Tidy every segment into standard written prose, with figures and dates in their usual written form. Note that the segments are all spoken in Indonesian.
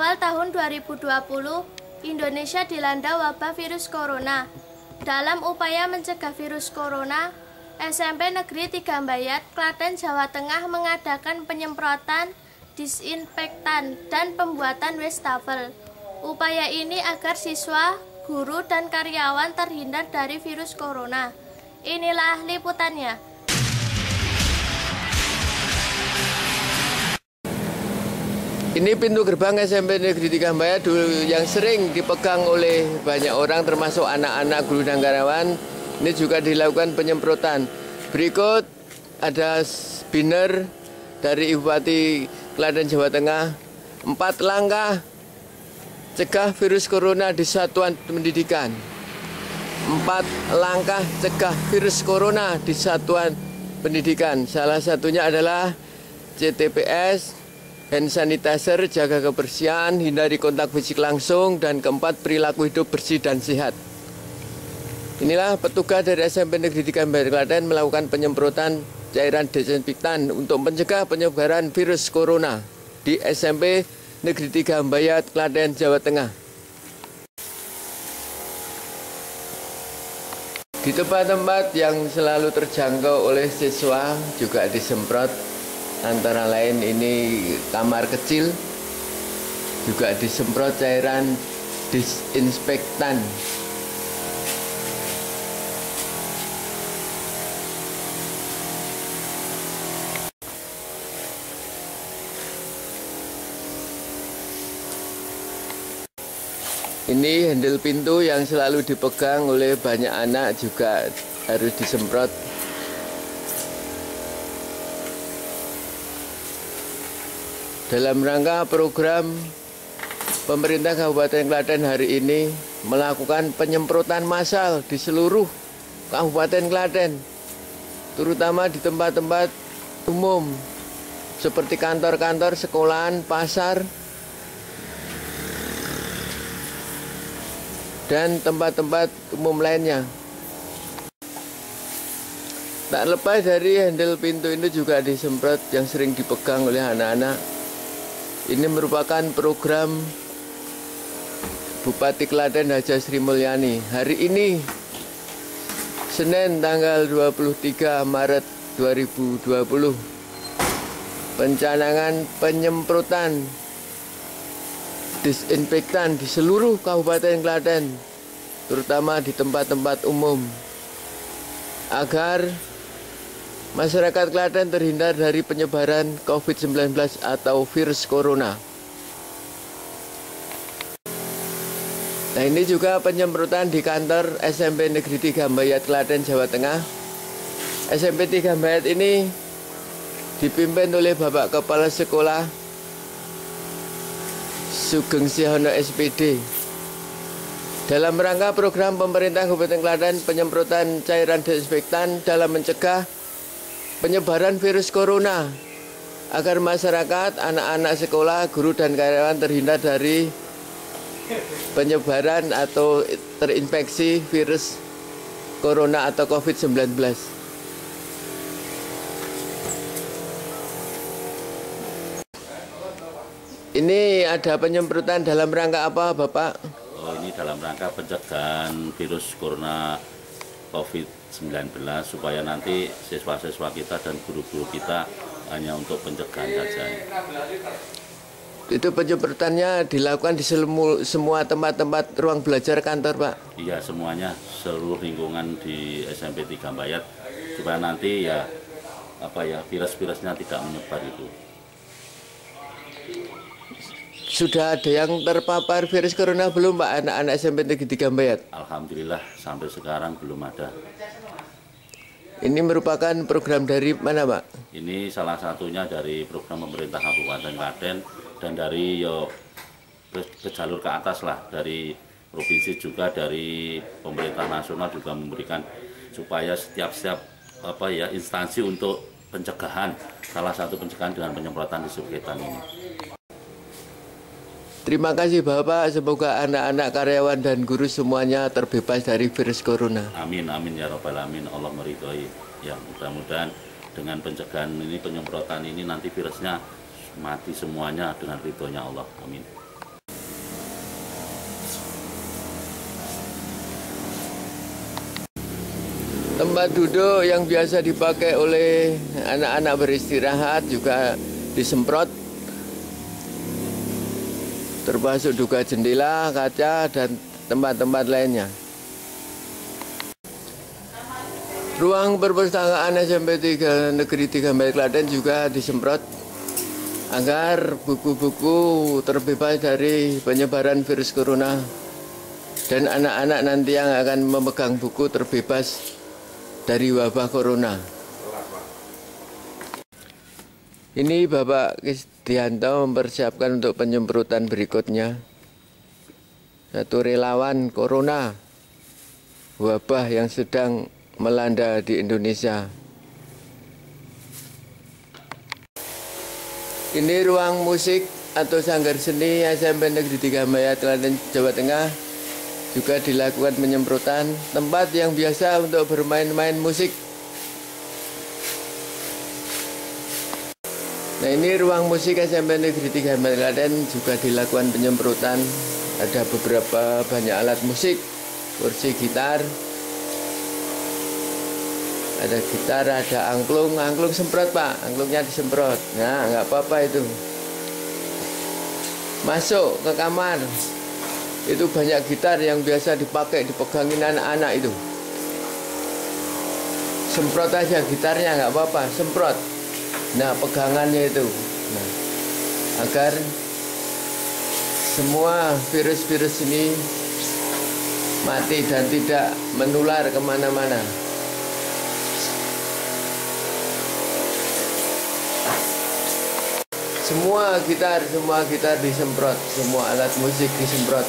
Awal tahun 2020, Indonesia dilanda wabah virus corona. Dalam upaya mencegah virus corona, SMP Negeri 3 Mbayat, Klaten, Jawa Tengah mengadakan penyemprotan disinfektan dan pembuatan wastafel. Upaya ini agar siswa, guru, dan karyawan terhindar dari virus corona. Inilah liputannya. Ini pintu gerbang SMP Negeri 3 Mbayat yang sering dipegang oleh banyak orang termasuk anak-anak, guru dan karyawan. Ini juga dilakukan penyemprotan. Berikut ada banner dari Ibu Bupati Klaten, Jawa Tengah. 4 langkah cegah virus corona di satuan pendidikan. 4 langkah cegah virus corona di satuan pendidikan. Salah satunya adalah CTPS, hand sanitizer, jaga kebersihan, hindari kontak fisik langsung, dan keempat, perilaku hidup bersih dan sehat. Inilah petugas dari SMP Negeri 3 Mbayat Klaten melakukan penyemprotan cairan desinfektan untuk mencegah penyebaran virus corona di SMP Negeri 3 Mbayat Klaten, Jawa Tengah. Di tempat-tempat yang selalu terjangkau oleh siswa juga disemprot. Antara lain ini kamar kecil, juga disemprot cairan disinfektan. Ini handle pintu yang selalu dipegang oleh banyak anak juga harus disemprot. Dalam rangka program pemerintah Kabupaten Klaten hari ini melakukan penyemprotan massal di seluruh Kabupaten Klaten, terutama di tempat-tempat umum seperti kantor-kantor, sekolahan, pasar, dan tempat-tempat umum lainnya. Tak lepas dari handle pintu ini juga disemprot yang sering dipegang oleh anak-anak. Ini merupakan program Bupati Klaten Haja Sri Mulyani. Hari ini, Senin tanggal 23 Maret 2020, pencanangan penyemprotan disinfektan di seluruh Kabupaten Klaten, terutama di tempat-tempat umum, agar masyarakat Klaten terhindar dari penyebaran COVID-19 atau virus corona. Nah, ini juga penyemprotan di kantor SMP Negeri 3 Mbayat Klaten, Jawa Tengah. SMP 3 Mbayat ini dipimpin oleh Bapak Kepala Sekolah Sugeng Sihono SPD. Dalam rangka program pemerintah Kabupaten Klaten penyemprotan cairan desinfektan dalam mencegah penyebaran virus corona, agar masyarakat, anak-anak sekolah, guru, dan karyawan terhindar dari penyebaran atau terinfeksi virus corona atau COVID-19. Ini ada penyemprotan dalam rangka apa, Bapak? Oh, ini dalam rangka pencegahan virus corona COVID-19 supaya nanti siswa-siswa kita dan guru-guru kita hanya untuk pencegahan saja. Itu penyemprotannya dilakukan di semua tempat-tempat ruang belajar kantor, Pak? Iya, semuanya, seluruh lingkungan di SMP 3 Mbayat supaya nanti ya virus-virusnya tidak menyebar itu. Sudah ada yang terpapar virus corona belum, Pak, anak-anak SMP Negeri 3 Mbayat? Alhamdulillah sampai sekarang belum ada. Ini merupakan program dari mana, Pak? Ini salah satunya dari program pemerintah Kabupaten Klaten dan dari ke jalur ke atas lah, dari provinsi juga, dari pemerintah nasional juga memberikan supaya setiap instansi untuk pencegahan, salah satu pencegahan dengan penyemprotan disinfektan ini. Terima kasih Bapak, semoga anak-anak, karyawan, dan guru semuanya terbebas dari virus corona. Amin, amin ya robbal alamin, Allah meridhoi. Ya, mudah-mudahan dengan pencegahan ini, penyemprotan ini nanti virusnya mati semuanya dengan ridhonya Allah. Amin. Tempat duduk yang biasa dipakai oleh anak-anak beristirahat juga disemprot, termasuk juga jendela, kaca, dan tempat-tempat lainnya. Ruang perpustakaan SMP Negeri 3 Mbayat Klaten juga disemprot agar buku-buku terbebas dari penyebaran virus corona, dan anak-anak nanti yang akan memegang buku terbebas dari wabah corona. Ini Bapak Krisdianto mempersiapkan untuk penyemprotan berikutnya. Satu relawan corona, wabah yang sedang melanda di Indonesia. Ini ruang musik atau sanggar seni SMP Negeri 3 Mbayat Klaten, Jawa Tengah. Juga dilakukan penyemprotan, tempat yang biasa untuk bermain-main musik. Nah, ini ruang musik SMP Negeri 3 Mbayat Klaten juga dilakukan penyemprotan. Ada beberapa banyak alat musik, kursi gitar, ada gitar, ada angklung semprot Pak, angklungnya disemprot. Nah, nggak apa-apa itu. Masuk ke kamar. Itu banyak gitar yang biasa dipakai, dipegangin anak-anak itu. Semprot aja gitarnya, nggak apa-apa, semprot. Nah, pegangannya itu. Nah, agar semua virus-virus ini mati dan tidak menular kemana-mana. Semua gitar disemprot, semua alat musik disemprot.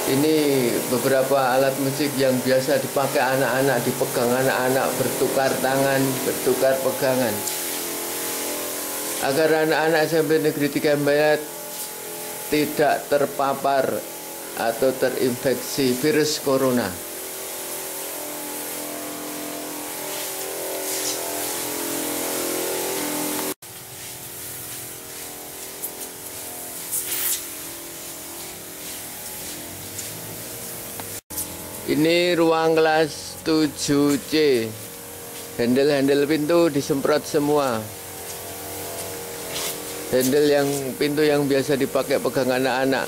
Ini beberapa alat musik yang biasa dipakai anak-anak, dipegang anak-anak, bertukar tangan, bertukar pegangan. Agar anak-anak SMP Negeri 3 Mbayat tidak terpapar atau terinfeksi virus corona. Ini ruang kelas 7C. Handle-handle pintu disemprot semua. Pintu yang biasa dipakai pegang anak-anak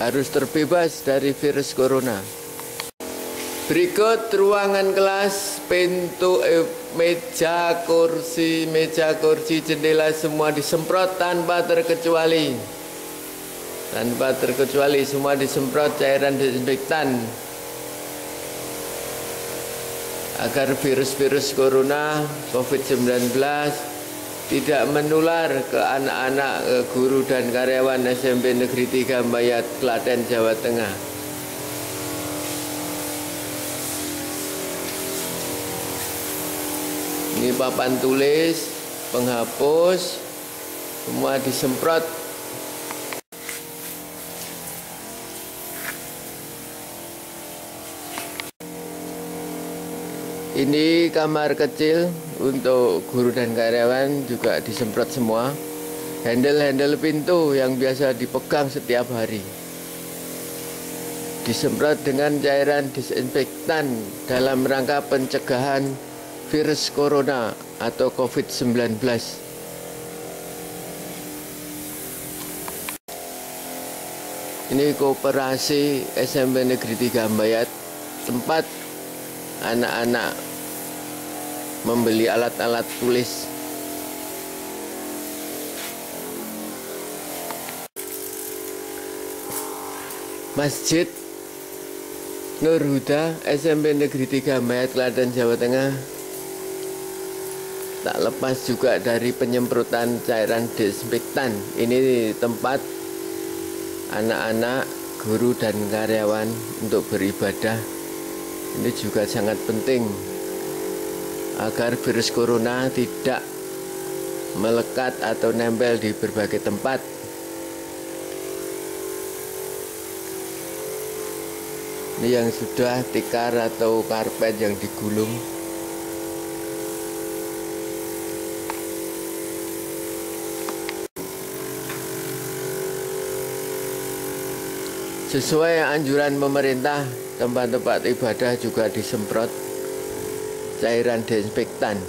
harus terbebas dari virus corona. Berikut ruangan kelas, pintu, meja, kursi, jendela semua disemprot tanpa terkecuali. Tanpa terkecuali semua disemprot cairan desinfektan. Agar virus-virus corona COVID-19 tidak menular ke anak-anak, guru dan karyawan SMP Negeri 3 Mbayat Klaten, Jawa Tengah. Ini papan tulis, penghapus, semua disemprot. Ini kamar kecil untuk guru dan karyawan juga disemprot semua. Handle-handle pintu yang biasa dipegang setiap hari disemprot dengan cairan disinfektan dalam rangka pencegahan virus corona atau COVID-19. Ini koperasi SMP Negeri 3 Mbayat, tempat anak-anak membeli alat-alat tulis. Masjid Nur Huda SMP Negeri 3 Mbayat Klaten, Jawa Tengah tak lepas juga dari penyemprotan cairan desinfektan. Ini tempat anak-anak, guru dan karyawan untuk beribadah. Ini juga sangat penting agar virus corona tidak melekat atau nempel di berbagai tempat. Ini yang sudah tikar atau karpet yang digulung. Sesuai anjuran pemerintah, tempat-tempat ibadah juga disemprot. cairan desinfektan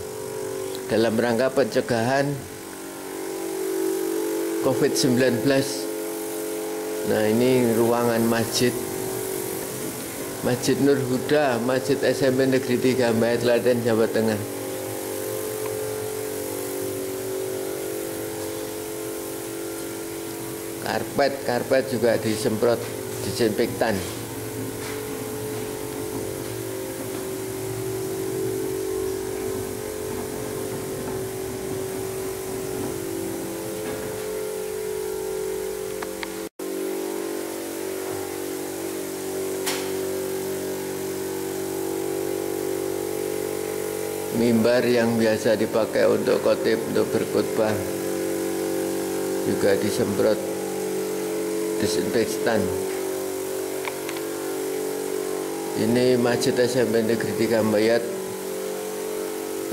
dalam rangka pencegahan COVID-19. Nah, ini ruangan Masjid Nur Huda, Masjid SMP Negeri 3 Mbayat, Klaten, Jawa Tengah. Karpet juga disemprot disinfektan. Mimbar yang biasa dipakai untuk khotib, untuk berkhutbah juga disemprot disinfektan. Ini Masjid SMP Negeri 3 Mbayat,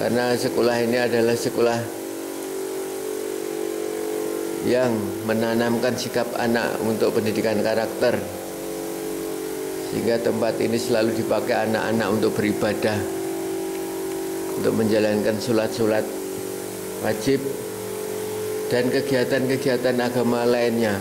karena sekolah ini adalah sekolah yang menanamkan sikap anak untuk pendidikan karakter, sehingga tempat ini selalu dipakai anak-anak untuk beribadah, untuk menjalankan sholat-sholat wajib dan kegiatan-kegiatan agama lainnya.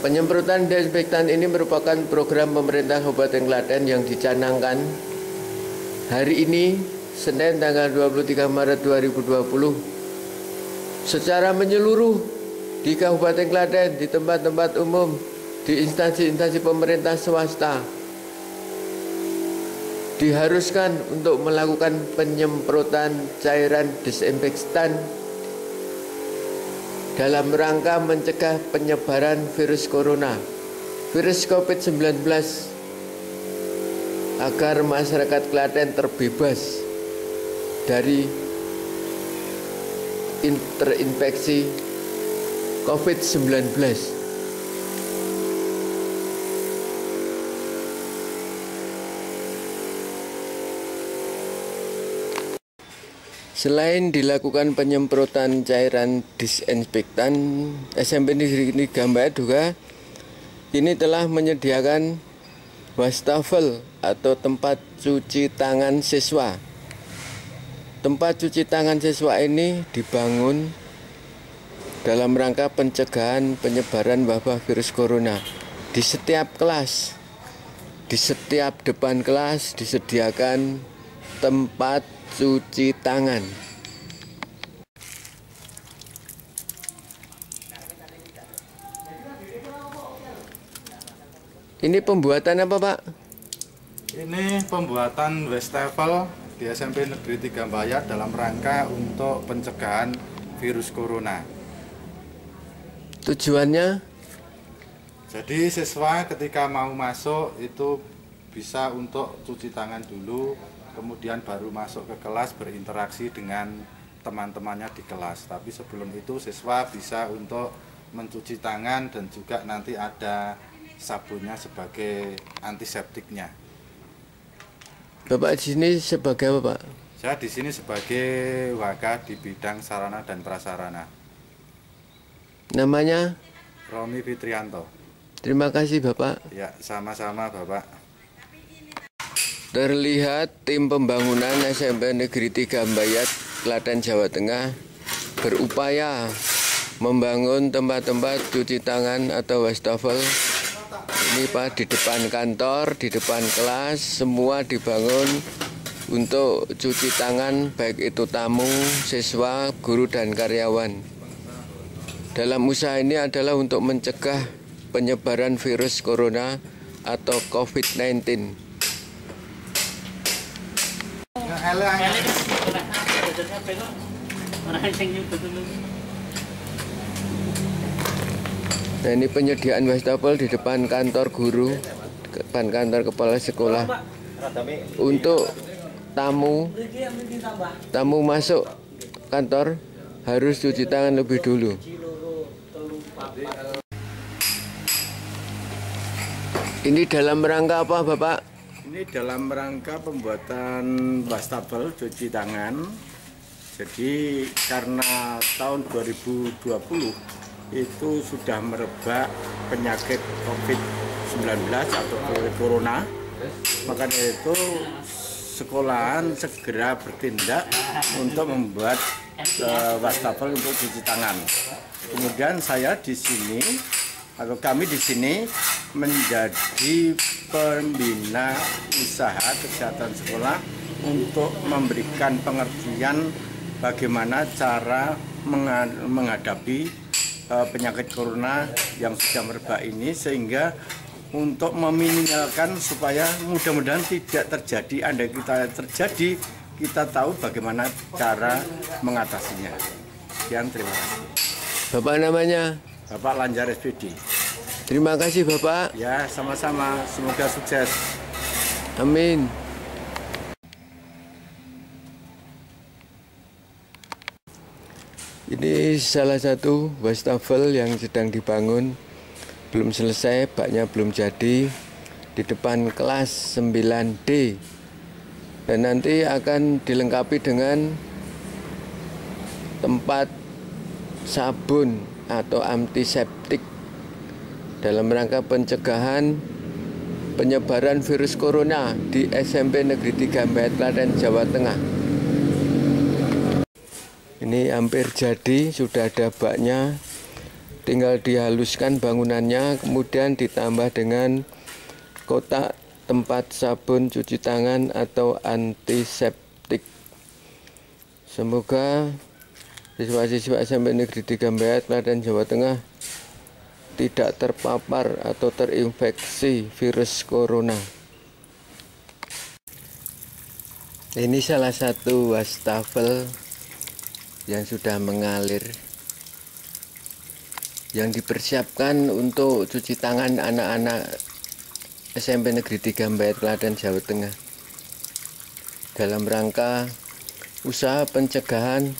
Penyemprotan desinfektan ini merupakan program pemerintah Kabupaten Klaten yang dicanangkan hari ini, Senin tanggal 23 Maret 2020, secara menyeluruh di Kabupaten Klaten, di tempat-tempat umum, di instansi-instansi pemerintah swasta, diharuskan untuk melakukan penyemprotan cairan desinfektan dalam rangka mencegah penyebaran virus corona, virus COVID-19, agar masyarakat Klaten terbebas dari terinfeksi COVID-19. Selain dilakukan penyemprotan cairan disinfektan, SMP Negeri 3 Mbayat juga ini telah menyediakan wastafel atau tempat cuci tangan siswa. Tempat cuci tangan siswa ini dibangun dalam rangka pencegahan penyebaran wabah virus corona. Di setiap kelas, di setiap depan kelas disediakan tempat cuci tangan. Ini pembuatan apa, Pak? Ini pembuatan wastafel di SMP Negeri 3 Mbayat dalam rangka untuk pencegahan virus corona. Tujuannya? Jadi siswa ketika mau masuk itu bisa untuk cuci tangan dulu, kemudian baru masuk ke kelas berinteraksi dengan teman-temannya di kelas. Tapi sebelum itu siswa bisa untuk mencuci tangan dan juga nanti ada sabunnya sebagai antiseptiknya. Bapak di sini sebagai apa, Pak? Saya di sini sebagai wakil di bidang sarana dan prasarana. Namanya? Romi Fitrianto. Terima kasih, Bapak. Ya, sama-sama, Bapak. Terlihat tim pembangunan SMP Negeri 3 Mbayat, Klaten, Jawa Tengah berupaya membangun tempat-tempat cuci tangan atau wastafel. Ini Pak, di depan kantor, di depan kelas, semua dibangun untuk cuci tangan, baik itu tamu, siswa, guru, dan karyawan. Dalam usaha ini adalah untuk mencegah penyebaran virus corona atau COVID-19. Nah, ini penyediaan wastafel di depan kantor guru, depan kantor kepala sekolah. Untuk tamu masuk kantor harus cuci tangan lebih dulu. Ini dalam rangka apa, Bapak? Ini dalam rangka pembuatan wastafel cuci tangan. Jadi karena tahun 2020 itu sudah merebak penyakit COVID-19 atau corona. Maka dari itu sekolahan segera bertindak untuk membuat wastafel untuk cuci tangan. Kemudian saya di sini atau kami di sini menjadi pembina usaha kesehatan sekolah untuk memberikan pengertian bagaimana cara menghadapi penyakit corona yang sudah merebak ini, sehingga untuk meminimalkan supaya mudah-mudahan tidak terjadi. Andai kita terjadi, kita tahu bagaimana cara mengatasinya. Sekian, terima kasih. Bapak namanya? Bapak Lanjar SPD. Terima kasih Bapak. Ya, sama-sama. Semoga sukses. Amin. Ini salah satu wastafel yang sedang dibangun, belum selesai, baknya belum jadi, di depan kelas 9D. Dan nanti akan dilengkapi dengan tempat sabun atau antiseptik dalam rangka pencegahan penyebaran virus corona di SMP Negeri 3 Mbayat, Klaten, Jawa Tengah. Ini hampir jadi, sudah ada baknya, tinggal dihaluskan bangunannya, kemudian ditambah dengan kotak tempat sabun cuci tangan atau antiseptik. Semoga siswa-siswa SMP Negeri 3 Mbayat, Klaten, Jawa Tengah tidak terpapar atau terinfeksi virus corona. Ini salah satu wastafel yang sudah mengalir, yang dipersiapkan untuk cuci tangan anak-anak SMP Negeri 3 Mbayat, Klaten, Jawa Tengah, dalam rangka usaha pencegahan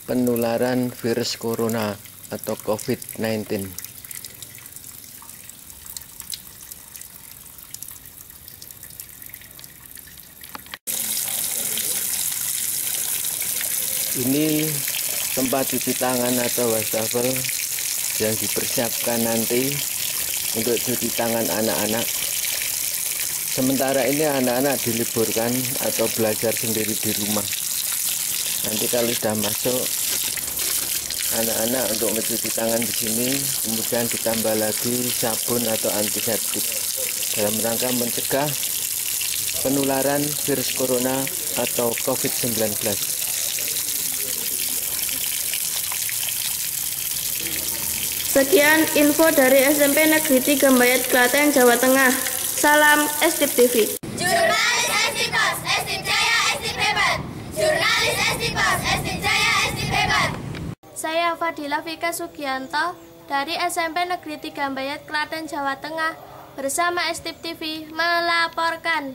penularan virus corona atau COVID-19. Ini tempat cuci tangan atau wastafel yang dipersiapkan nanti untuk cuci tangan anak-anak. Sementara ini anak-anak diliburkan atau belajar sendiri di rumah. Nanti kalau sudah masuk, anak-anak untuk mencuci tangan di sini, kemudian ditambah lagi sabun atau antiseptik dalam rangka mencegah penularan virus corona atau COVID-19. Sekian info dari SMP Negeri 3 Mbayat, Klaten, Jawa Tengah. Salam STIP TV. Jurnalis STIPOS, STIP Jaya, STIP hebat. Jurnalis STIPOS, STIP Jaya, STIP hebat. Saya Fadila Vika Sugianto dari SMP Negeri 3 Mbayat, Klaten, Jawa Tengah bersama STIP TV melaporkan.